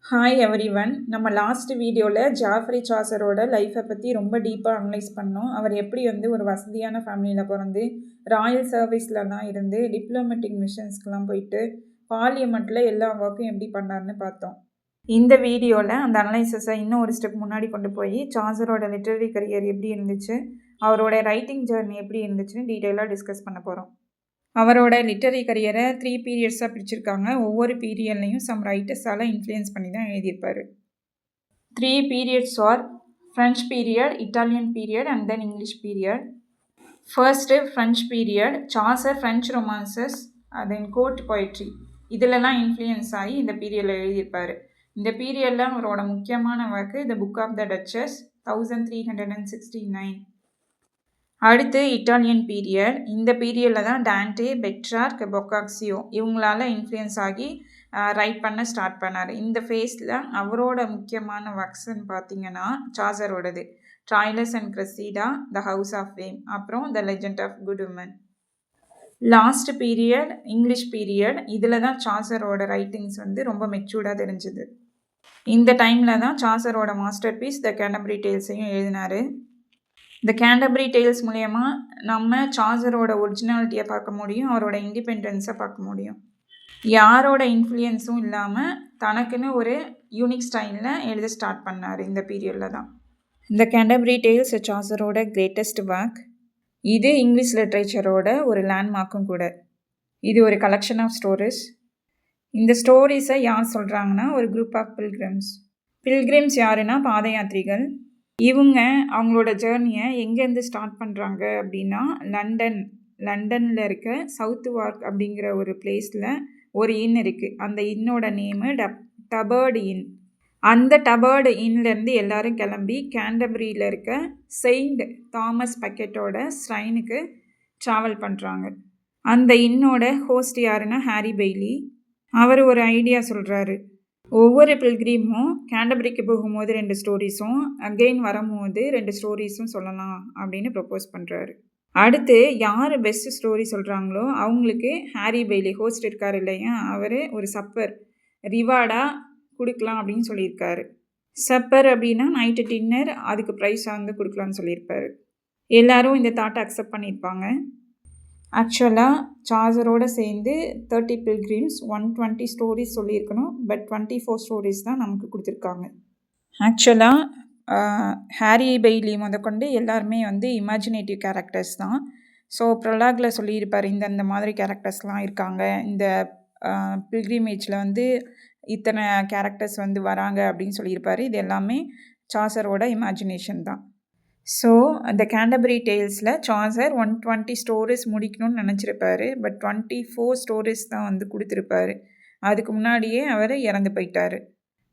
Hi everyone. நம்ம last வீடியோவில் ஜாஃப்ரி சாசரோட லைஃப்பை பற்றி ரொம்ப டீப்பாக அனலைஸ் பண்ணோம். அவர் எப்படி ஒரு வசதியான ஃபேமிலியில் பிறந்து ராயல் சர்வீஸ்லலாம் இருந்து டிப்ளமேட்டிக் மிஷன்ஸ்க்கெலாம் போயிட்டு பார்லிமெண்ட்டில் எல்லா ஒர்க்கும் எப்படி பண்ணார்னு பார்த்தோம். இந்த வீடியோவில் அந்த அனலைசஸை இன்னும் ஒரு ஸ்டெப் முன்னாடி கொண்டு போய் சாசரோட லிட்டரரி கரியர் எப்படி இருந்துச்சு, அவரோட ரைட்டிங் ஜேர்னி எப்படி இருந்துச்சுன்னு டீட்டெயிலாக டிஸ்கஸ் பண்ண போகிறோம். அவரோட லிட்டரரி கரியரை 3 பீரியட்ஸாக பிரிச்சிருக்காங்க. ஒவ்வொரு பீரியட்லையும் சம் ரைட்டர்ஸால் இன்ஃப்ளூயன்ஸ் பண்ணி தான் எழுதியிருப்பார். 3 periods are French period, Italian period and then English period. First French period, Chaucer French romances then court poetry இதிலெல்லாம் இன்ஃப்ளூயன்ஸ் ஆகி இந்த பீரியடில் எழுதியிருப்பார். இந்த பீரியடில் அவரோட முக்கியமான work the book of the duchess 1369. அடுத்து இட்டாலியன் பீரியட். இந்த பீரியடில் தான் டான்டே, பெட்ரார்க், பொக்காக்சியோ இவங்களால இன்ஃப்ளூயன்ஸ் ஆகி ரைட் பண்ண ஸ்டார்ட் பண்ணார். இந்த ஃபேஸில் அவரோட முக்கியமான ஒர்க்ஸ்ன்னு பார்த்தீங்கன்னா சாசரோடது Troilus and Criseyde, the house of fame, அப்புறம் the legend of good woman. Last period English period. இதில் தான் சாசரோட ரைட்டிங்ஸ் ரொம்ப மெச்சூர்டாக தெரிஞ்சுது. இந்த டைமில் தான் சாசரோட மாஸ்டர் பீஸ் த கேண்டபரி டேல்ஸையும் எழுதினார். இந்த கேண்டபரி டேல்ஸ் மூலயமா நம்ம சாசரோட ஒரிஜினாலிட்டியை பார்க்க முடியும், அவரோட இண்டிபெண்டன்ஸை பார்க்க முடியும். யாரோட இன்ஃப்ளூயன்ஸும் இல்லாமல் தனக்குன்னு ஒரு யூனிக் ஸ்டைலில் எழுத ஸ்டார்ட் பண்ணார். இந்த பீரியடில் தான் இந்த கேண்டபரி டேல்ஸ் சாசரோட கிரேட்டஸ்ட் ஒர்க். இது இங்கிலீஷ் லிட்ரேச்சரோட ஒரு லேண்ட்மார்க்கும் கூட. இது ஒரு கலெக்ஷன் ஆஃப் ஸ்டோரிஸ். இந்த ஸ்டோரிஸை யார் சொல்கிறாங்கன்னா ஒரு குரூப் ஆஃப் பில்கிரிம்ஸ் யாருன்னா பாத யாத்திரிகள். இவங்க அவங்களோட ஜேர்னியை எங்கேருந்து ஸ்டார்ட் பண்ணுறாங்க அப்படின்னா லண்டனில் இருக்க சவுத் வார்க் அப்படிங்கிற ஒரு பிளேஸில் ஒரு இன் இருக்குது. அந்த இன்னோட நேமு டபர்டு இன். அந்த டபர்டு இன்லேருந்து எல்லாரும் கிளம்பி கேண்டபரியில் இருக்க செயின்ட் தாமஸ் பக்கெட்டோட ஸ்ரைனுக்கு ட்ராவல் பண்ணுறாங்க. அந்த இன்னோட ஹோஸ்ட் யாருன்னா ஹாரி பெய்லி. அவர் ஒரு ஐடியா சொல்கிறாரு. ஒவ்வொரு பில்கிரிமும் கேண்டபரிக்கு போகும்போது 2 ஸ்டோரிஸும் அகெயின் வரும்போது 2 ஸ்டோரிஸும் சொல்லலாம் அப்படின்னு ப்ரப்போஸ் பண்ணுறாரு. அடுத்து யார் பெஸ்ட் ஸ்டோரி சொல்கிறாங்களோ அவங்களுக்கு ஹாரி பெய்லி ஹோஸ்ட் இருக்கார் இல்லையா, அவர் ஒரு சப்பர் ரிவார்டாக கொடுக்கலாம் அப்படின்னு சொல்லியிருக்காரு. சப்பர் அப்படின்னா நைட்டு டின்னர், அதுக்கு ப்ரைஸ் கொடுக்கலான்னு சொல்லியிருப்பாரு. எல்லாரும் இந்த தாட்டை அக்செப்ட் பண்ணியிருப்பாங்க. ஆக்சுவலாக சாசரோடு சேர்ந்து 30 பில்கிரிம்ஸ் 120 ஸ்டோரிஸ் சொல்லியிருக்கணும். பட் 24 ஸ்டோரிஸ் தான் நமக்கு கொடுத்துருக்காங்க. ஆக்சுவலாக ஹாரி பெய்லி முதற்கொண்டு எல்லாருமே இமேஜினேட்டிவ் கேரக்டர்ஸ் தான். ஸோ ப்ரொலாகில் சொல்லியிருப்பார் இந்த மாதிரி கேரக்டர்ஸ்லாம் இருக்காங்க, இந்த பில்கிரிமேஜில் இத்தனை கேரக்டர்ஸ் வராங்க அப்படின்னு சொல்லியிருப்பார். இது எல்லாமே சாசரோட இமேஜினேஷன் தான். ஸோ அந்த கேண்டபரி டேல்ஸில் சாசர் 120 ஸ்டோரிஸ் முடிக்கணும்னு நினச்சிருப்பாரு. பட் 24 ஸ்டோரிஸ் தான் கொடுத்துருப்பாரு. அதுக்கு முன்னாடியே அவர் இறந்து போயிட்டார்.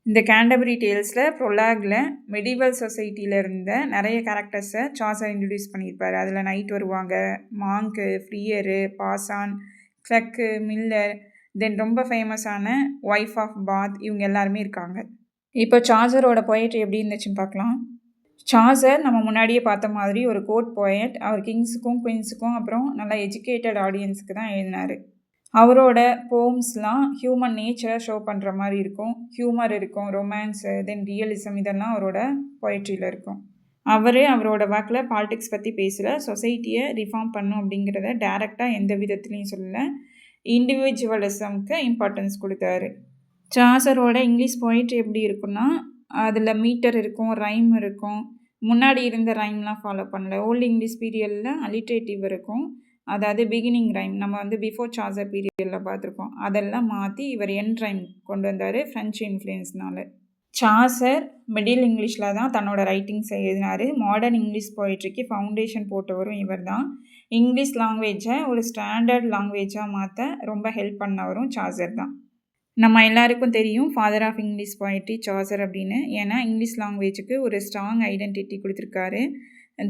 இந்த கேண்டபரி டேல்ஸில் ப்ரொலாகில் மெடிவல் சொசைட்டியில் இருந்த நிறைய கேரக்டர்ஸை சாசர் இன்ட்ரடியூஸ் பண்ணியிருப்பார். அதில் நைட் வருவாங்க, மாங்கு, ஃப்ரீயரு, பாசான், கிளக்கு, மில்லர், தென் ரொம்ப ஃபேமஸான ஒய்ஃப் ஆஃப் பாத் இவங்க எல்லாருமே இருக்காங்க. இப்போ சாசரோட பொயட்ரி எப்படி இருந்துச்சுன்னு பார்க்கலாம். சாசர் நம்ம முன்னாடியே பார்த்த மாதிரி ஒரு கோர்ட் போயட். அவர் கிங்ஸுக்கும் குயின்ஸுக்கும் அப்புறம் நல்லா எஜுகேட்டட் ஆடியன்ஸுக்கு தான் எழுதினார். அவரோட போம்ஸ்லாம் ஹியூமன் நேச்சரை ஷோ பண்ணுற மாதிரி இருக்கும். ஹியூமர் இருக்கும், ரொமான்ஸு, தென் ரியலிசம், இதெல்லாம் அவரோட பொயட்ரியில் இருக்கும். அவரோட வாக்கில் பாலிடிக்ஸ் பற்றி பேசல, சொசைட்டியை ரிஃபார்ம் பண்ணும் அப்படிங்கிறத டைரெக்டாக எந்த விதத்துலையும் சொல்லலை. இண்டிவிஜுவலிசம்க்கு இம்பார்ட்டன்ஸ் கொடுத்தாரு. சாசரோட இங்கிலீஷ் பொயட்ரி எப்படி இருக்குன்னா, அதில் மீட்டர் இருக்கும், ரைம் இருக்கும். முன்னாடி இருந்த ரைம்லாம் ஃபாலோ பண்ணல. ஓல்டு இங்கிலீஷ் பீரியடில் அலிட்ரேட்டிவ் இருக்கும், அதாவது பிகினிங் ரைம் நம்ம பிஃபோர் சாசர் பீரியடில் பார்த்துருக்கோம். அதெல்லாம் மாற்றி இவர் எண்ட் ரைம் கொண்டு வந்தார் ஃப்ரெஞ்சு இன்ஃப்ளூயன்ஸ்னால. சாசர் மிடில் இங்கிலீஷில் தான் தன்னோட ரைட்டிங்ஸை எழுதினார். மாடர்ன் இங்கிலீஷ் பொயட்ரிக்கு ஃபவுண்டேஷன் போட்டவரும் இவர் தான். இங்கிலீஷ் லாங்குவேஜை ஒரு ஸ்டாண்டர்ட் லாங்குவேஜாக மாற்ற ரொம்ப ஹெல்ப் பண்ணவரும் சாசர் தான். நம்ம எல்லாருக்கும் தெரியும் father of English poetry Chaucer அப்படின்னு. ஏன்னா இங்கிலீஷ் லாங்குவேஜுக்கு ஒரு ஸ்ட்ராங் ஐடென்டிட்டி கொடுத்துருக்காரு.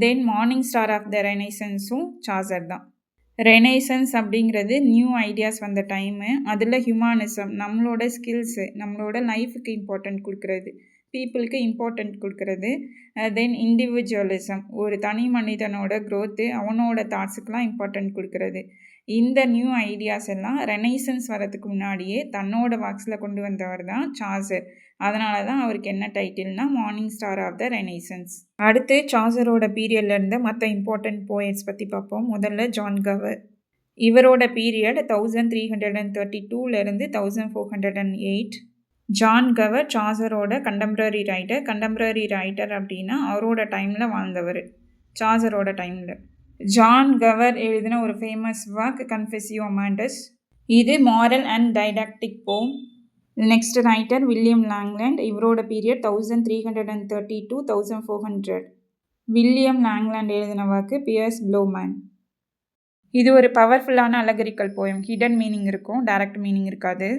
Then morning star of the ரெனைசன்ஸும் சாசர் தான். ரெனைசன்ஸ் அப்படிங்கிறது நியூ ஐடியாஸ் வந்த டைமு. அதில் ஹியூமானிசம், நம்மளோட ஸ்கில்ஸு, நம்மளோட லைஃபுக்கு இம்பார்ட்டண்ட் கொடுக்குறது, பீப்புளுக்கு இம்பார்ட்டண்ட் கொடுக்குறது. தென் இண்டிவிஜுவலிசம், ஒரு தனி மனிதனோட க்ரோத்து, அவனோட தாட்ஸுக்கெலாம் இம்பார்ட்டண்ட் கொடுக்குறது. இந்த நியூ ஐடியாஸ் எல்லாம் ரெனைசன்ஸ் வரதுக்கு முன்னாடியே தன்னோட ஒர்க்ஸில் கொண்டு வந்தவர் தான் சாசர். அதனால தான் அவருக்கு என்ன டைட்டில்னா morning star of the renaissance. அடுத்து சாசரோட பீரியட்ல இருந்த மற்ற இம்பார்ட்டன்ட் போயட்ஸ் பற்றி பார்ப்போம். முதல்ல ஜான் கவர். இவரோட பீரியட் 1332லேருந்து 1408. ஜான் கவர் சாசரோட கண்டெம்பரரி ரைட்டர். கண்டெம்பரரி ரைட்டர் அப்படின்னா அவரோட டைமில் வாழ்ந்தவர், சாசரோட டைமில். ஜான் கவர் எழுதின ஒரு ஃபேமஸ் ஒர்க் கன்ஃபெசியோ அமாண்டஸ். இது moral and didactic poem. Next writer William Langland. இவரோட பீரியட் 1330 to 1400. வில்லியம் லாங்லேண்ட் எழுதின ஒர்க்கு பியர்ஸ் ப்ளோமேன். இது ஒரு பவர்ஃபுல்லான அலகரிக்கல் போயம். ஹிடன் மீனிங் இருக்கும், டைரக்ட் மீனிங் இருக்காது.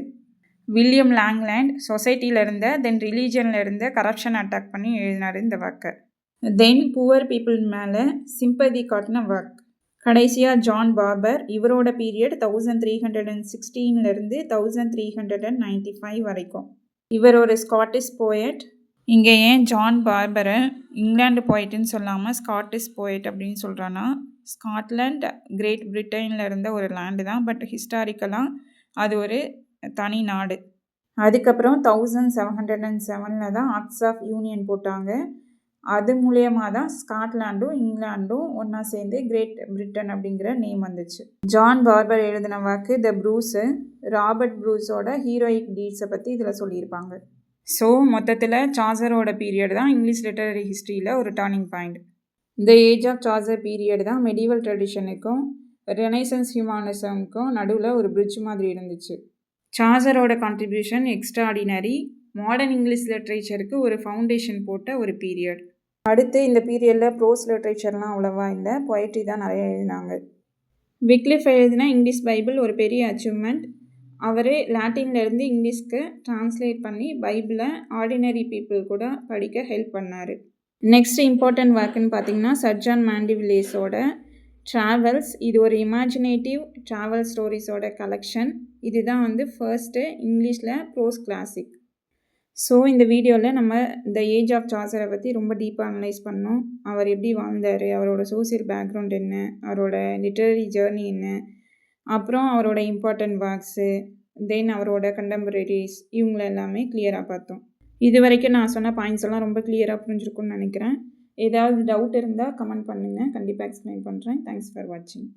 வில்லியம் லாங்லேண்ட் சொசைட்டியில் இருந்த தென் ரிலீஜனில் இருந்த கரப்ஷன் அட்டாக் பண்ணி எழுதினார் இந்த ஒர்க்கை. தென் புவர் பீப்புள் மேலே சிம்பதி காட்டின ஒர்க். கடைசியாக ஜான் பார்பர். இவரோட பீரியட் 1316லேருந்து 1395 வரைக்கும். இவர் ஒரு ஸ்காட்டிஷ் போயட். இங்கே ஏன் ஜான் பார்பரை இங்கிலாந்து போயட்டுன்னு சொல்லாமல் ஸ்காட்டிஷ் போயட் அப்படின்னு சொல்கிறான்னா, ஸ்காட்லாண்ட் கிரேட் பிரிட்டனில் இருந்த ஒரு லேண்டு தான், பட் ஹிஸ்டாரிக்கலாக அது ஒரு தனி நாடு. அதுக்கப்புறம் 1707 தான் ஆக்ட்ஸ் ஆஃப் யூனியன் போட்டாங்க. அது மூலியமாக தான் ஸ்காட்லாண்டும் இங்கிலாண்டும் ஒன்றா சேர்ந்து கிரேட் பிரிட்டன் அப்படிங்கிற நேம் வந்துச்சு. ஜான் பார்பர் எழுதின வாக்கு த ப்ரூஸு. ராபர்ட் ப்ரூஸோட ஹீரோயிக் டீட்ஸை பற்றி இதில் சொல்லியிருப்பாங்க. ஸோ மொத்தத்தில் சாசரோட பீரியட் தான் இங்கிலீஷ் லிட்டரரி ஹிஸ்ட்ரியில் ஒரு டர்னிங் பாயிண்ட். இந்த ஏஜ் ஆஃப் சாசர் பீரியட் தான் மெடிவல் ட்ரெடிஷனுக்கும் ரெனைசன்ஸ் ஹியூமானிசமுக்கும் நடுவில் ஒரு பிரிட்ஜ் மாதிரி இருந்துச்சு. சாசரோட கான்ட்ரிபியூஷன் எக்ஸ்ட்ராடினரி. மாடர்ன் இங்கிலீஷ் லிட்ரேச்சருக்கு ஒரு ஃபவுண்டேஷன் போட்ட ஒரு பீரியட். அடுத்து இந்த பீரியடில் ப்ரோஸ் லிட்ரேச்சர்லாம் அவ்வளோவா இல்லை, பொயட்ரி தான் நிறைய எழுதினாங்க. விக்லிஃப் எழுதின இங்கிலீஷ் பைபிள் ஒரு பெரிய அச்சீவ்மெண்ட். அவர் லாட்டின்லேருந்து இங்கிலீஷ்க்கு டிரான்ஸ்லேட் பண்ணி பைபிளை ஆர்டினரி பீப்புள் கூட படிக்க ஹெல்ப் பண்ணார். நெக்ஸ்ட் இம்பார்ட்டன்ட் ஒர்க்குன்னு பார்த்தீங்கன்னா சர் ஜான் மாண்டிவில்லியர்ஸோட ட்ராவல்ஸ். இது ஒரு இமேஜினேட்டிவ் ட்ராவல் ஸ்டோரிஸோட கலெக்ஷன். இதுதான் ஃபர்ஸ்ட்டு இங்கிலீஷில் ப்ரோஸ் கிளாசிக். ஸோ இந்த வீடியோவில் நம்ம த ஏஜ் ஆஃப் சாசரை பற்றி ரொம்ப டீப்பாக அனலைஸ் பண்ணோம். அவர் எப்படி வாழ்ந்தார், அவரோட சோசியல் பேக்ரவுண்ட் என்ன, அவரோட லிட்டரரி ஜேர்னி என்ன, அப்புறம் அவரோட இம்பார்ட்டன்ட் ஒர்க்ஸு, தென் அவரோட கண்டெம்பரரிஸ், இவங்கள எல்லாமே கிளியராக பார்த்தோம். இது வரைக்கும் நான் சொன்ன பாயிண்ட்ஸ் எல்லாம் ரொம்ப கிளியராக புரிஞ்சிருக்கும்னு நினைக்கிறேன். ஏதாவது டவுட் இருந்தால் கமெண்ட் பண்ணுங்கள், கண்டிப்பாக எக்ஸ்பிளைன் பண்ணுறேன். தேங்க்ஸ் ஃபார் வாட்சிங்.